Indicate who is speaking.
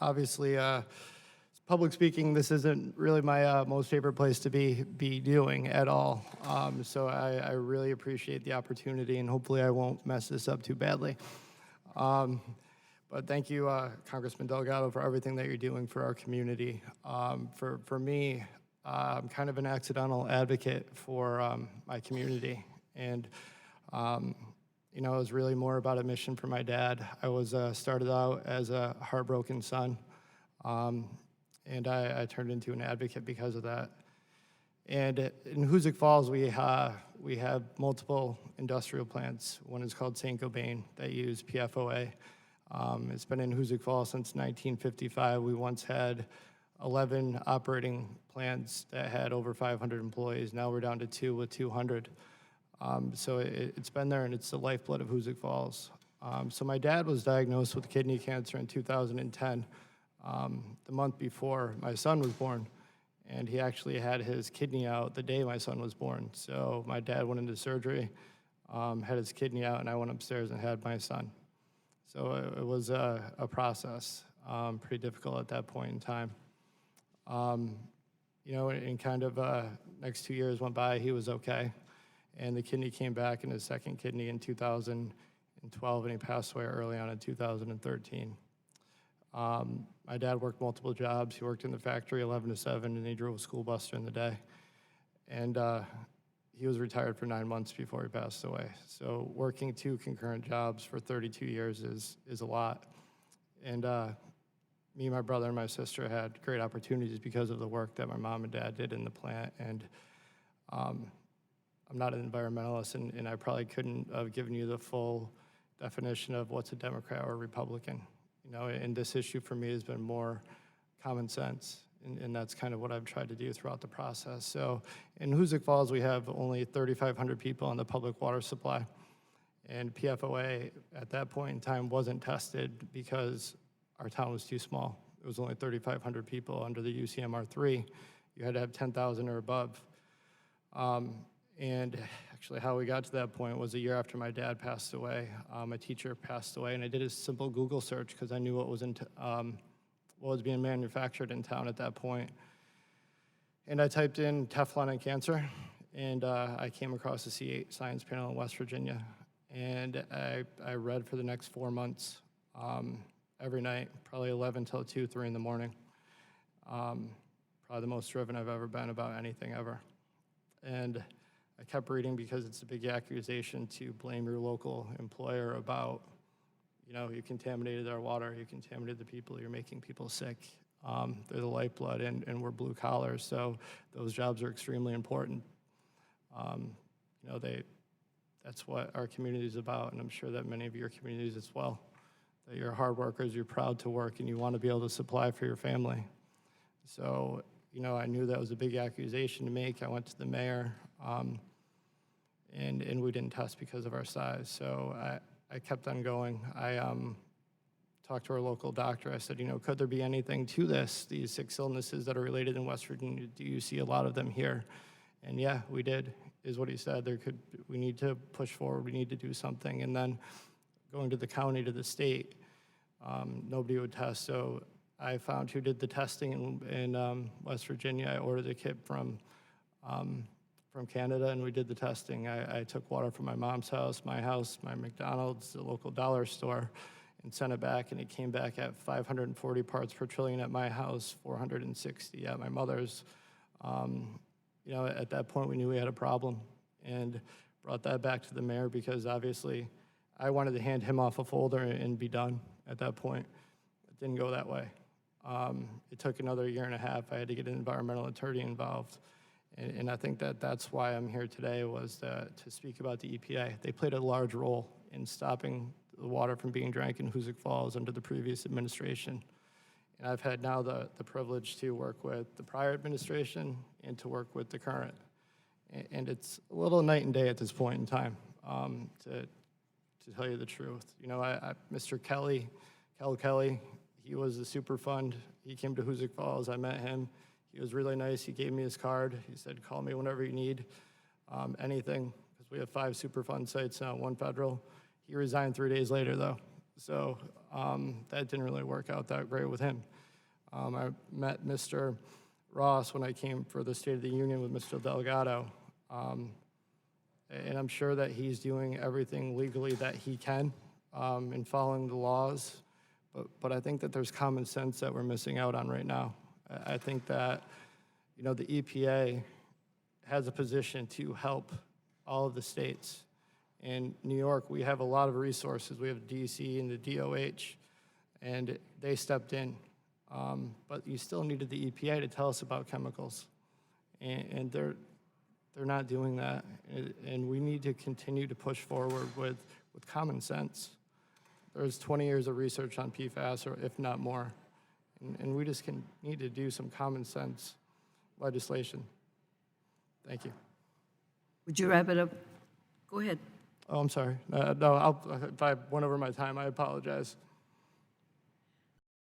Speaker 1: Obviously, public speaking, this isn't really my most favorite place to be doing at all. So I really appreciate the opportunity, and hopefully I won't mess this up too badly. But thank you, Congressman Delgado, for everything that you're doing for our community. For me, I'm kind of an accidental advocate for my community, and you know, it was really more about a mission for my dad. I was started out as a heartbroken son, and I turned into an advocate because of that. And in Hoosick Falls, we have multiple industrial plants. One is called St. Gobain that use PFOA. It's been in Hoosick Falls since 1955. We once had 11 operating plants that had over 500 employees. Now we're down to 2 with 200. So it's been there, and it's the lifeblood of Hoosick Falls. So my dad was diagnosed with kidney cancer in 2010, the month before my son was born. And he actually had his kidney out the day my son was born. So my dad went into surgery, had his kidney out, and I went upstairs and had my son. So it was a process, pretty difficult at that point in time. You know, and kind of next 2 years went by, he was okay. And the kidney came back in his second kidney in 2012, and he passed away early on in 2013. My dad worked multiple jobs. He worked in the factory 11 to 7, and he drove a school bus during the day. And he was retired for 9 months before he passed away. So working 2 concurrent jobs for 32 years is a lot. And me, my brother, and my sister had great opportunities because of the work that my mom and dad did in the plant. And I'm not an environmentalist, and I probably couldn't have given you the full definition of what's a Democrat or a Republican. You know, and this issue for me has been more common sense, and that's kind of what I've tried to do throughout the process. So in Hoosick Falls, we have only 3,500 people on the public water supply, and PFOA at that point in time wasn't tested because our town was too small. It was only 3,500 people under the UCMR3. You had to have 10,000 or above. And actually how we got to that point was a year after my dad passed away. A teacher passed away, and I did a simple Google search because I knew what was being manufactured in town at that point. And I typed in Teflon and cancer, and I came across the C8 science panel in West Virginia. And I read for the next 4 months, every night, probably 11 till 2, 3 in the morning. Probably the most driven I've ever been about anything ever. And I kept reading because it's a big accusation to blame your local employer about, you know, you contaminated our water, you contaminated the people, you're making people sick. They're the lifeblood, and we're blue collar, so those jobs are extremely important. You know, that's what our community is about, and I'm sure that many of your communities as well. That you're hard workers, you're proud to work, and you want to be able to supply for your family. So, you know, I knew that was a big accusation to make. I went to the mayor, and we didn't test because of our size. So I kept on going. I talked to our local doctor. I said, you know, could there be anything to this, these 6 illnesses that are related in West Virginia? Do you see a lot of them here? And yeah, we did, is what he said. We need to push forward. We need to do something. And then going to the county, to the state, nobody would test. So I found who did the testing in West Virginia. I ordered a kit from Canada, and we did the testing. I took water from my mom's house, my McDonald's, the local dollar store, and sent it back, and it came back at 540 parts per trillion at my house, 460 at my mother's. You know, at that point, we knew we had a problem, and brought that back to the mayor because obviously I wanted to hand him off a folder and be done at that point. It didn't go that way. It took another 1.5 years. I had to get an environmental attorney involved. And I think that's why I'm here today, was to speak about the EPA. They played a large role in stopping the water from being drank in Hoosick Falls under the previous administration. And I've had now the privilege to work with the prior administration and to work with the current. And it's a little night and day at this point in time, to tell you the truth. You know, Mr. Kelly, he was a super fund. He came to Hoosick Falls. I met him. He was really nice. He gave me his card. He said, call me whenever you need anything, because we have 5 Superfund sites now, 1 federal. He resigned 3 days later, though. So that didn't really work out that great with him. I met Mr. Ross when I came for the State of the Union with Mr. Delgado. And I'm sure that he's doing everything legally that he can in following the laws. But I think that there's common sense that we're missing out on right now. I think that, the EPA has a position to help all of the states. In New York, we have a lot of resources. We have DC and the DOH, and they stepped in. But you still needed the EPA to tell us about chemicals. And they're not doing that. And we need to continue to push forward with common sense. There's 20 years of research on PFAS, or if not more. And we just need to do some common sense legislation. Thank you.
Speaker 2: Would you wrap it up? Go ahead.
Speaker 1: Oh, I'm sorry. No, if I went over my time, I apologize.